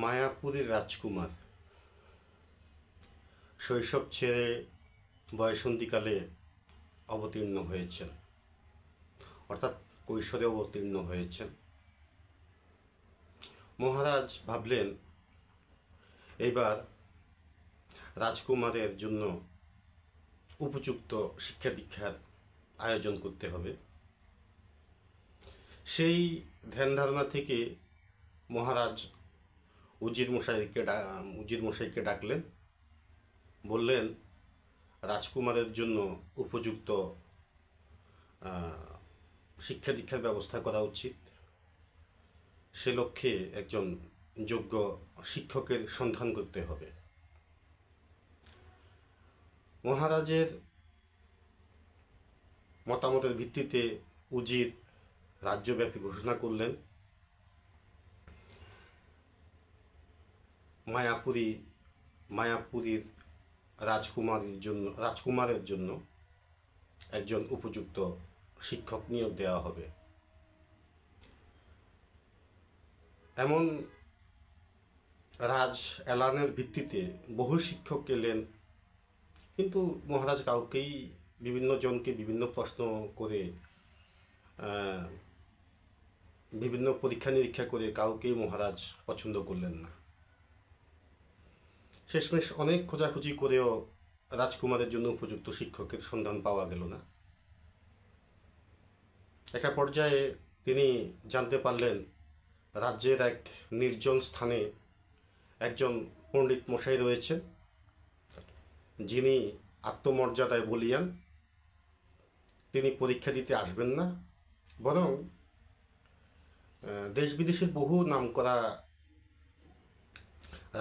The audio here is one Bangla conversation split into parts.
মায়াপুরীর রাজকুমার শৈশব ছেড়ে বয়সন্ধিকালে অবতীর্ণ হয়েছেন, অর্থাৎ কৈশোরে অবতীর্ণ হয়েছেন। মহারাজ ভাবলেন এইবার রাজকুমারের জন্য উপযুক্ত শিক্ষা দীক্ষার আয়োজন করতে হবে। সেই ধ্যান ধারণা থেকে মহারাজ উজির মশাইকে ডাকলেন, বললেন রাজকুমারের জন্য উপযুক্ত শিক্ষা দীক্ষার ব্যবস্থা করা উচিত। সে লক্ষ্যে একজন যোগ্য শিক্ষকের সন্ধান করতে হবে। মহারাজের মতামতের ভিত্তিতে উজির রাজ্যব্যাপী ঘোষণা করলেন মায়াপুরীর রাজকুমারের জন্য একজন উপযুক্ত শিক্ষক নিয়োগ দেওয়া হবে। এমন রাজ এলানের ভিত্তিতে বহু শিক্ষক এলেন, কিন্তু মহারাজ বিভিন্ন জনকে বিভিন্ন প্রশ্ন করে, বিভিন্ন পরীক্ষা নিরীক্ষা করে কাউকেই মহারাজ পছন্দ করলেন না। শেষমেশ অনেক খোঁজাখুঁজি করেও রাজকুমারের জন্য উপযুক্ত শিক্ষকের সন্ধান পাওয়া গেল না। একটা পর্যায়ে তিনি জানতে পারলেন রাজ্যের এক নির্জন স্থানে একজন পণ্ডিত মশাই রয়েছেন, যিনি আত্মমর্যাদায় বলীয়ান। তিনি পরীক্ষা দিতে আসবেন না, বরং দেশ বিদেশের বহু নামকরা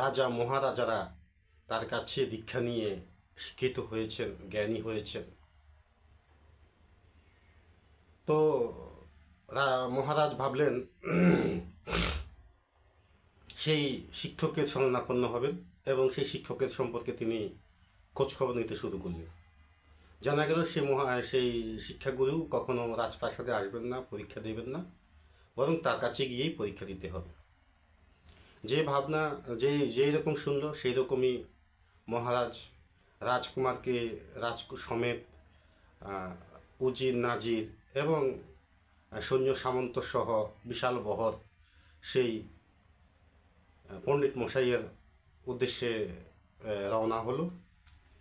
রাজা মহারাজারা তার কাছে দীক্ষা নিয়ে শিক্ষিত হয়েছেন, জ্ঞানী হয়েছেন। তো মহারাজ ভাবলেন সেই শিক্ষকের শরণাপন্ন হবেন এবং সেই শিক্ষকের সম্পর্কে তিনি খোঁজখবর নিতে শুরু করলেন। জানা গেল সেই শিক্ষাগুরু কখনো রাজপ্রাসাদে আসবেন না, পরীক্ষা দেবেন না, বরং তার কাছে গিয়েই পরীক্ষা দিতে হবে। যে ভাবনা যেই রকম শুনল সেই রকমই মহারাজ রাজকুমারকে সমেত উজির নাজির এবং সৈন্য সামন্ত সহ বিশাল বহর সেই পণ্ডিত মশাইয়ের উদ্দেশ্যে রওনা হলো।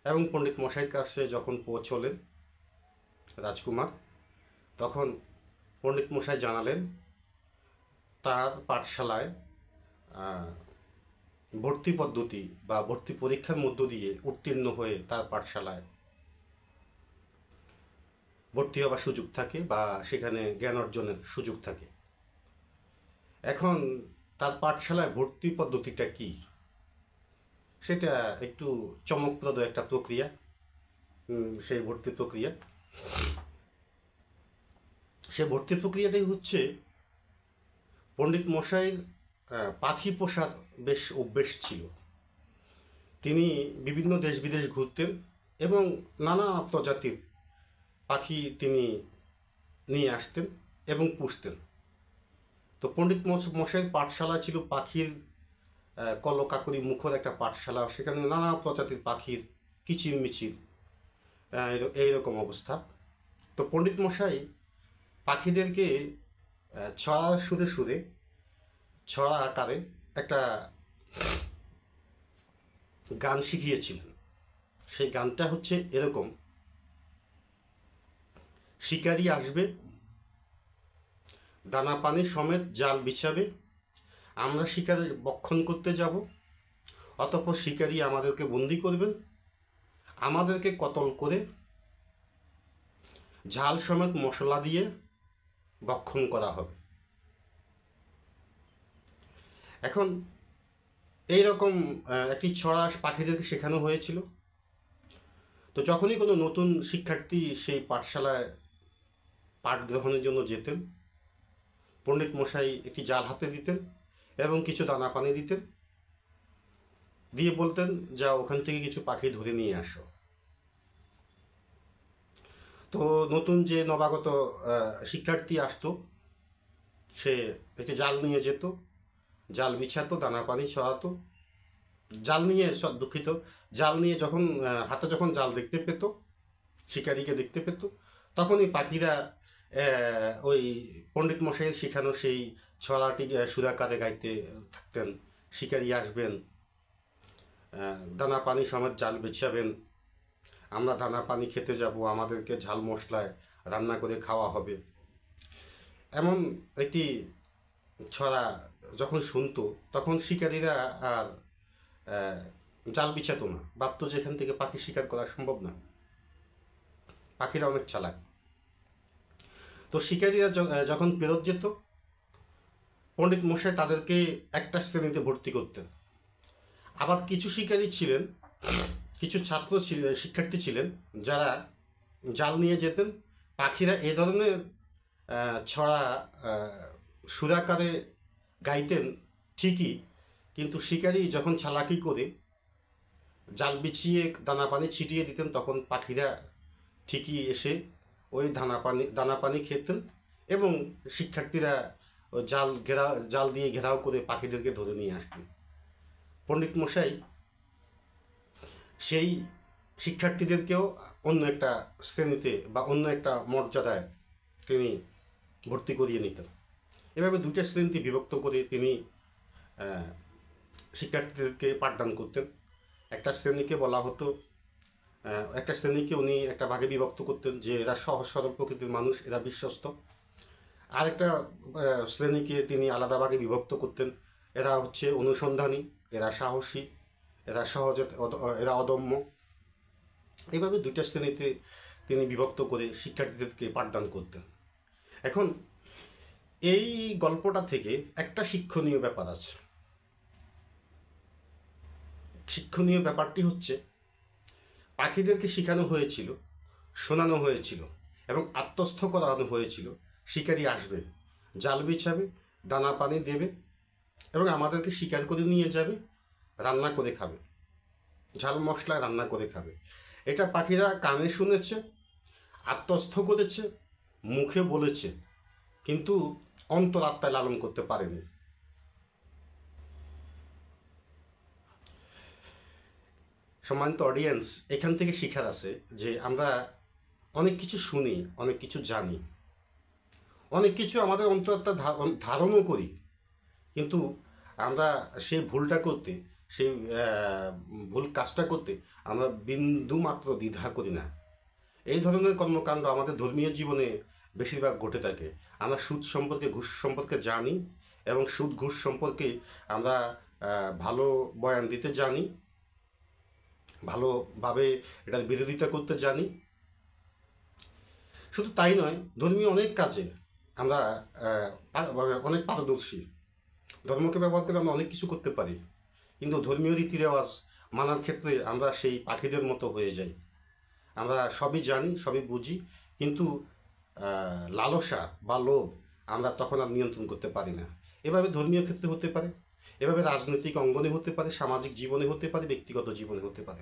এবং পণ্ডিত মশাইয়ের কাছে যখন পৌঁছলেন রাজকুমার, তখন পণ্ডিত মশাই জানালেন তার পাঠশালায় ভর্তি পদ্ধতি বা ভর্তি পরীক্ষার মধ্য দিয়ে উত্তীর্ণ হয়ে তার পাঠশালায় ভর্তি হওয়ার সুযোগ থাকে বা সেখানে জ্ঞান অর্জনের সুযোগ থাকে। এখন তার পাঠশালায় ভর্তি পদ্ধতিটা কি, সেটা একটু চমকপ্রদ একটা প্রক্রিয়া। সেই ভর্তি প্রক্রিয়াটাই হচ্ছে পণ্ডিত মশাইয়ের পাখি পোষার বেশ অভ্যেস ছিল। তিনি বিভিন্ন দেশ বিদেশ ঘুরতেন এবং নানা প্রজাতির পাখি তিনি নিয়ে আসতেন এবং পুষতেন। তো পণ্ডিত মশাইয়ের পাঠশালা ছিল পাখির কলকাকরি মুখর একটা পাঠশালা। সেখানে নানা প্রজাতির পাখির কিচিরমিচির এইরকম অবস্থা। তো পণ্ডিত মশাই পাখিদেরকে ছড়া সুরে ছড়া আকারে একটা গান শিখিয়েছিলেন। সেই গানটা হচ্ছে এরকম: শিকারি আসবে, দানা পানি সমেত জাল বিছাবে, আমরা শিকারি বক্ষণ করতে যাব, অতঃপর শিকারি আমাদেরকে বন্দি করবেন, আমাদেরকে কতল করে ঝাল সমেত মশলা দিয়ে ভক্ষণ করা হবে। এখন এইরকম একটি ছড়া পাখিদেরকে শেখানো হয়েছিল। তো যখনই কোনো নতুন শিক্ষার্থী সেই পাঠশালায় পাঠ গ্রহণের জন্য যেতেন, পণ্ডিত মশাই একটি জাল হাতে দিতেন এবং কিছু দানা পানি দিতেন, দিয়ে বলতেন যা ওখান থেকে কিছু পাখি ধরে নিয়ে আসো। তো নতুন যে নবাগত শিক্ষার্থী আসতো, সে একটি জাল নিয়ে যেত, জাল বিছাতো, দানা পানি ছড়াতো, জাল নিয়ে দুঃখিত, জাল নিয়ে যখন হাতে যখন জাল দেখতে পেত, শিকারিকে দেখতে পেত, তখনই পাখিরা ওই পণ্ডিত মশাইয়ের শেখানো সেই ছড়াটি সুরাকারে গাইতে থাকতেন। শিকারি আসবেন, দানা পানি সমেত জাল বিছাবেন, আমরা দানা পানি খেতে যাব, আমাদেরকে ঝাল মশলায় রান্না করে খাওয়া হবে, এমন একটি ছড়া যখন শুনতো তখন শিকারীরা আর জাল বিছাতো না, ভাবতো যেখান থেকে পাখি শিকার করা সম্ভব না। পাখিরা অনেক চালাক। তো শিকারীরা যখন ফেরত যেত, পণ্ডিত মশাই তাদেরকে একটা শ্রেণীতে ভর্তি করতেন। আবার কিছু শিকারী ছিলেন, কিছু ছাত্র শিক্ষার্থী ছিলেন যারা জাল নিয়ে যেতেন। পাখিরা এ ধরনের ছড়া সুরাকারে গাইতেন ঠিকই, কিন্তু শিকারি যখন চালাকি করে জাল বিছিয়ে দানা পানি ছিটিয়ে দিতেন, তখন পাখিরা ঠিকই এসে ওই দানা পানি খেতেন এবং শিক্ষার্থীরা জাল দিয়ে ঘেরাও করে পাখিদেরকে ধরে নিয়ে আসতেন। পণ্ডিত মশাই সেই শিক্ষার্থীদেরকেও অন্য একটা শ্রেণীতে বা অন্য একটা মর্যাদায় তিনি ভর্তি করিয়ে নিতেন। এভাবে দুইটা শ্রেণীতে বিভক্ত করে তিনি শিক্ষার্থীদেরকে পাঠদান করতেন। একটা শ্রেণীকে বলা হতো, একটা শ্রেণীকে উনি একটা ভাগে বিভক্ত করতেন যে এরা সহজ সরল প্রকৃতির মানুষ, এরা বিশ্বস্ত। আরেকটা শ্রেণীকে তিনি আলাদা ভাগে বিভক্ত করতেন, এরা হচ্ছে অনুসন্ধানী, এরা সাহসী, এরা এরা অদম্য। এইভাবে দুইটা শ্রেণীতে তিনি বিভক্ত করে শিক্ষার্থীদেরকে পাঠদান করতেন। এখন এই গল্পটা থেকে একটা শিক্ষণীয় ব্যাপার আছে। শিক্ষণীয় ব্যাপারটি হচ্ছে, পাখিদেরকে শেখানো হয়েছিল, শোনানো হয়েছিল এবং আত্মস্থ করানো হয়েছিল শিকারি আসবে, জাল বিছাবে, দানা পানি দেবে এবং আমাদেরকে শিকার করে নিয়ে যাবে, রান্না করে খাবে, ঝাল মশলায় রান্না করে খাবে। এটা পাখিরা কানে শুনেছে, আত্মস্থ করেছে, মুখে বলেছে, কিন্তু অন্তরাত্মায় লালন করতে পারেনি। সম্মানিত অডিয়েন্স, এখান থেকে শিখার আছে যে আমরা অনেক কিছু শুনি, অনেক কিছু জানি, অনেক কিছু আমাদের অন্তরাত্মা ধারণও করি, কিন্তু আমরা সেই ভুলটা করতে, সেই ভুল কাজটা করতে আমরা বিন্দু মাত্র দ্বিধা করি না। এই ধরনের কর্মকাণ্ড আমাদের ধর্মীয় জীবনে বেশিরভাগ ঘটে থাকে। আমরা সুদ সম্পর্কে, ঘুষ সম্পর্কে জানি এবং সুদ ঘুষ সম্পর্কে আমরা ভালো বয়ান দিতে জানি, ভালোভাবে এটার বিরোধিতা করতে জানি। শুধু তাই নয়, ধর্মীয় অনেক কাজে আমরা অনেক পারদর্শী। ধর্মকে ব্যবহার করে আমরা অনেক কিছু করতে পারি, কিন্তু ধর্মীয় রীতি রেওয়াজ মানার ক্ষেত্রে আমরা সেই পাখিদের মতো হয়ে যাই। আমরা সবই জানি, সবই বুঝি, কিন্তু লালসা বা লোভ আমরা তখন আর নিয়ন্ত্রণ করতে পারি না। এভাবে ধর্মীয় ক্ষেত্রে হতে পারে, এভাবে রাজনৈতিক অঙ্গনে হতে পারে, সামাজিক জীবনে হতে পারে, ব্যক্তিগত জীবনে হতে পারে।